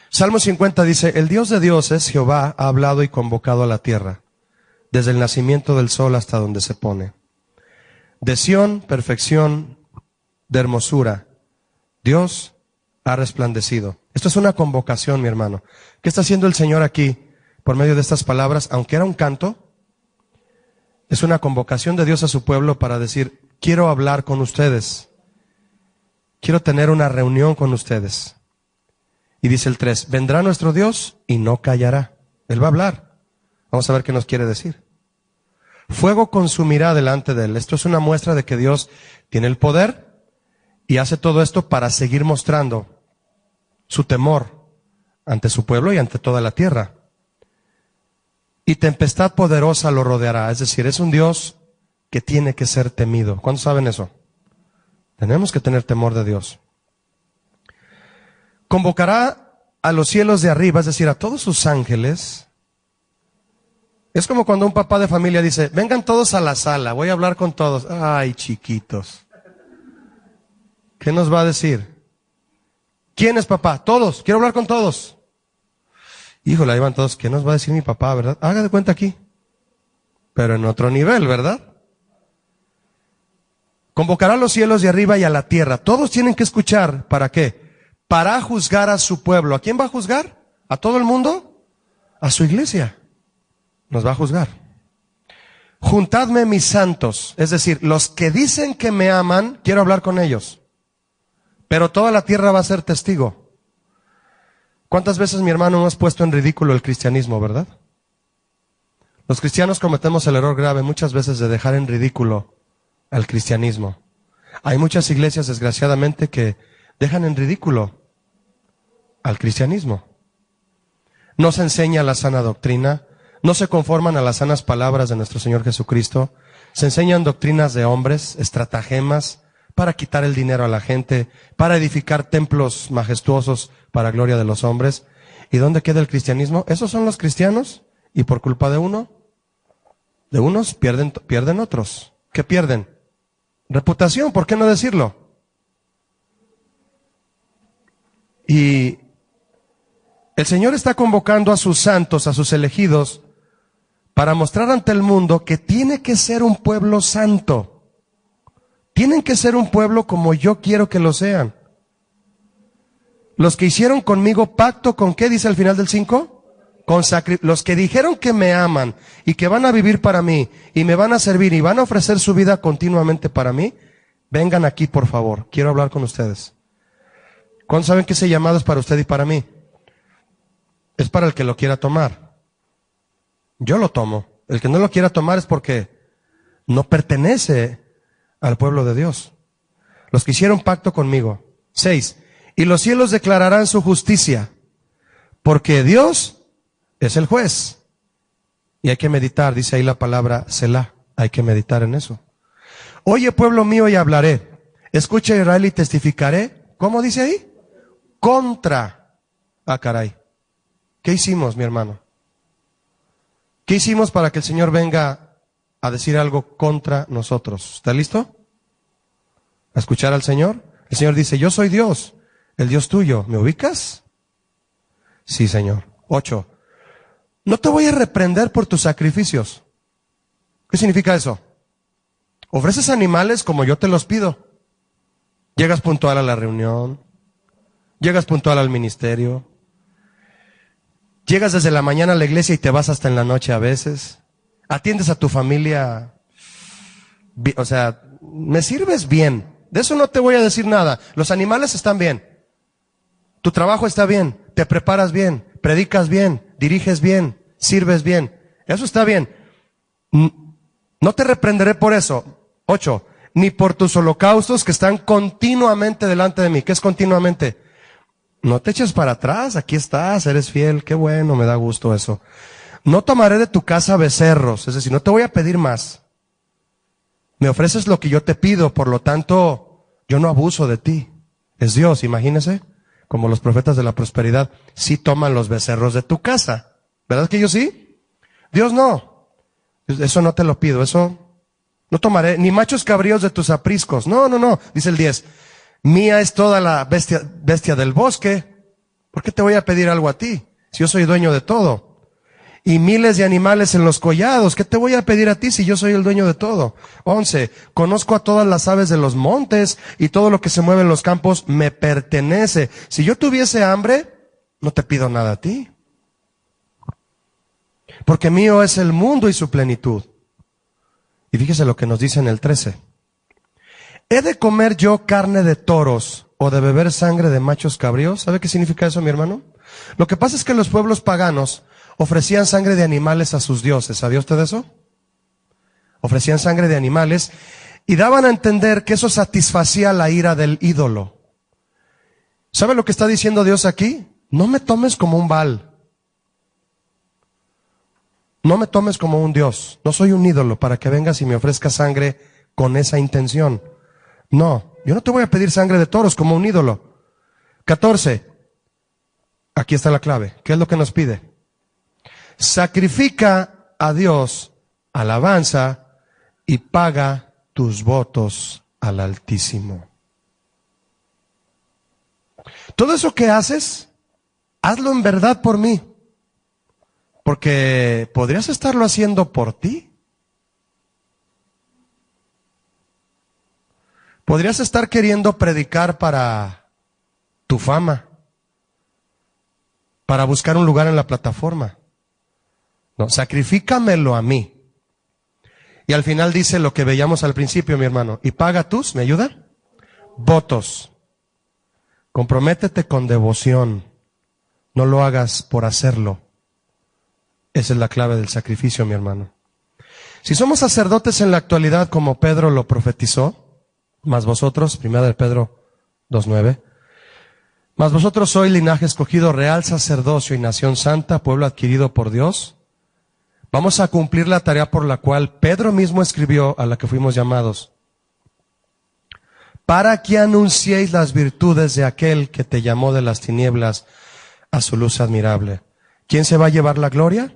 Salmo 50 dice, el Dios de dioses, Jehová, ha hablado y convocado a la tierra, desde el nacimiento del sol hasta donde se pone. De Sión, perfección, de hermosura, Dios ha resplandecido. Esto es una convocación, mi hermano. ¿Qué está haciendo el Señor aquí por medio de estas palabras? Aunque era un canto, es una convocación de Dios a su pueblo para decir, quiero hablar con ustedes. Quiero tener una reunión con ustedes. Y dice el 3, vendrá nuestro Dios y no callará. Él va a hablar. Vamos a ver qué nos quiere decir. Fuego consumirá delante de él. Esto es una muestra de que Dios tiene el poder y hace todo esto para seguir mostrando su temor ante su pueblo y ante toda la tierra. Y tempestad poderosa lo rodeará. Es decir, es un Dios que tiene que ser temido. ¿Cuántos saben eso? Tenemos que tener temor de Dios. Convocará a los cielos de arriba, es decir, a todos sus ángeles. Es como cuando un papá de familia dice, vengan todos a la sala, voy a hablar con todos. Ay, chiquitos. ¿Qué nos va a decir? ¿Quién es papá? Todos, quiero hablar con todos. Híjole, ahí van todos. ¿Qué nos va a decir mi papá, verdad? Haga de cuenta aquí. Pero en otro nivel, ¿verdad? Convocará a los cielos de arriba y a la tierra. Todos tienen que escuchar. ¿Para qué? Para juzgar a su pueblo. ¿A quién va a juzgar? ¿A todo el mundo? A su iglesia. Nos va a juzgar. Juntadme mis santos. Es decir, los que dicen que me aman, quiero hablar con ellos. Pero toda la tierra va a ser testigo. ¿Cuántas veces, mi hermano, hemos puesto en ridículo el cristianismo, verdad? Los cristianos cometemos el error grave muchas veces de dejar en ridículo al cristianismo. Hay muchas iglesias, desgraciadamente, que dejan en ridículo al cristianismo. No se enseña la sana doctrina, no se conforman a las sanas palabras de nuestro Señor Jesucristo, se enseñan doctrinas de hombres, estratagemas, para quitar el dinero a la gente, para edificar templos majestuosos para gloria de los hombres. ¿Y dónde queda el cristianismo? Esos son los cristianos, y por culpa de unos pierden otros. ¿Qué pierden? Reputación, ¿por qué no decirlo? Y el Señor está convocando a sus santos, a sus elegidos, para mostrar ante el mundo que tiene que ser un pueblo santo. Tienen que ser un pueblo como yo quiero que lo sean. Los que hicieron conmigo pacto, ¿con qué dice al final del 5? Con los que dijeron que me aman y que van a vivir para mí y me van a servir y van a ofrecer su vida continuamente para mí, vengan aquí por favor, quiero hablar con ustedes. ¿Cuántos saben que ese llamado es para usted y para mí? Es para el que lo quiera tomar. Yo lo tomo. El que no lo quiera tomar es porque no pertenece al pueblo de Dios. Los que hicieron pacto conmigo. 6. Y los cielos declararán su justicia, porque Dios es el juez. Y hay que meditar, dice ahí la palabra Selah. Hay que meditar en eso. Oye, pueblo mío, y hablaré. Escucha, Israel, y testificaré. ¿Cómo dice ahí? Contra. Ah, caray. ¿Qué hicimos, mi hermano? ¿Qué hicimos para que el Señor venga a decir algo contra nosotros? ¿Está listo? ¿A escuchar al Señor? El Señor dice, yo soy Dios, el Dios tuyo. ¿Me ubicas? Sí, Señor. 8. No te voy a reprender por tus sacrificios. ¿Qué significa eso? Ofreces animales como yo te los pido. Llegas puntual a la reunión. Llegas puntual al ministerio. Llegas desde la mañana a la iglesia y te vas hasta en la noche a veces. Atiendes a tu familia. O sea, me sirves bien. De eso no te voy a decir nada. Los animales están bien. Tu trabajo está bien. Te preparas bien. Predicas bien. Diriges bien. Sirves bien. Eso está bien. No te reprenderé por eso. 8. Ni por tus holocaustos que están continuamente delante de mí. ¿Qué es continuamente? No te eches para atrás, aquí estás, eres fiel, qué bueno, me da gusto eso. No tomaré de tu casa becerros, es decir, no te voy a pedir más. Me ofreces lo que yo te pido, por lo tanto, yo no abuso de ti. Es Dios, imagínese, como los profetas de la prosperidad, sí toman los becerros de tu casa. ¿Verdad que ellos sí? Dios no. Eso no te lo pido, eso no tomaré, ni machos cabríos de tus apriscos. No, dice el 10. Mía es toda la bestia del bosque. ¿Por qué te voy a pedir algo a ti? Si yo soy dueño de todo. Y miles de animales en los collados. ¿Qué te voy a pedir a ti si yo soy el dueño de todo? 11. Conozco a todas las aves de los montes y todo lo que se mueve en los campos me pertenece. Si yo tuviese hambre, no te pido nada a ti. Porque mío es el mundo y su plenitud. Y fíjese lo que nos dice en el 13. ¿He de comer yo carne de toros o de beber sangre de machos cabríos? ¿Sabe qué significa eso, mi hermano? Lo que pasa es que los pueblos paganos ofrecían sangre de animales a sus dioses. ¿Sabía usted eso? Ofrecían sangre de animales y daban a entender que eso satisfacía la ira del ídolo. ¿Sabe lo que está diciendo Dios aquí? No me tomes como un Baal. No me tomes como un Dios. No soy un ídolo para que vengas y me ofrezcas sangre con esa intención. No, yo no te voy a pedir sangre de toros como un ídolo. 14. Aquí está la clave. ¿Qué es lo que nos pide? Sacrifica a Dios alabanza y paga tus votos al Altísimo. Todo eso que haces, hazlo en verdad por mí. Porque podrías estarlo haciendo por ti. Podrías estar queriendo predicar para tu fama, para buscar un lugar en la plataforma. No, sacrifícamelo a mí. Y al final dice lo que veíamos al principio, mi hermano. Y paga tus, ¿me ayuda? Votos. Comprométete con devoción. No lo hagas por hacerlo. Esa es la clave del sacrificio, mi hermano. Si somos sacerdotes en la actualidad, como Pedro lo profetizó, más vosotros, 1 de Pedro 2:9, mas vosotros sois linaje escogido, real sacerdocio y nación santa, pueblo adquirido por Dios. Vamos a cumplir la tarea por la cual Pedro mismo escribió, a la que fuimos llamados. Para que anunciéis las virtudes de aquel que te llamó de las tinieblas a su luz admirable. ¿Quién se va a llevar la gloria?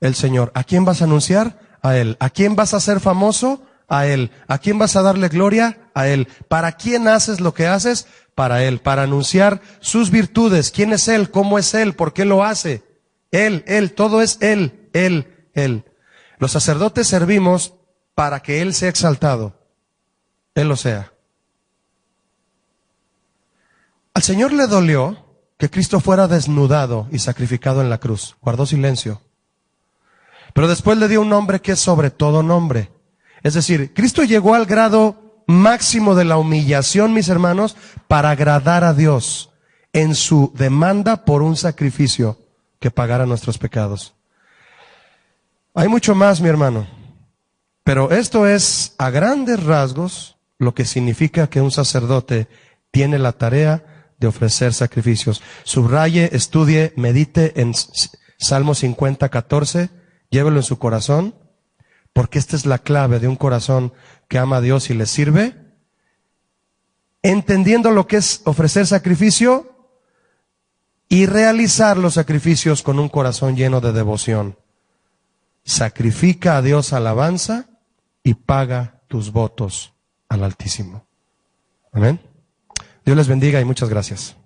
El Señor. ¿A quién vas a anunciar? A Él. ¿A quién vas a hacer famoso? A Él. ¿A quién vas a darle gloria? A Él. ¿Para quién haces lo que haces? Para Él. Para anunciar sus virtudes. ¿Quién es Él? ¿Cómo es Él? ¿Por qué lo hace? Él. Todo es Él. Él. Los sacerdotes servimos para que Él sea exaltado. Él lo sea. Al Señor le dolió que Cristo fuera desnudado y sacrificado en la cruz. Guardó silencio. Pero después le dio un nombre que es sobre todo nombre. Es decir, Cristo llegó al grado máximo de la humillación, mis hermanos, para agradar a Dios en su demanda por un sacrificio que pagara nuestros pecados. Hay mucho más, mi hermano, pero esto es a grandes rasgos lo que significa que un sacerdote tiene la tarea de ofrecer sacrificios. Subraye, estudie, medite en Salmo 50, 14, llévelo en su corazón, porque esta es la clave de un corazón que ama a Dios y le sirve. Entendiendo lo que es ofrecer sacrificio y realizar los sacrificios con un corazón lleno de devoción. Sacrifica a Dios alabanza y paga tus votos al Altísimo. Amén. Dios les bendiga y muchas gracias.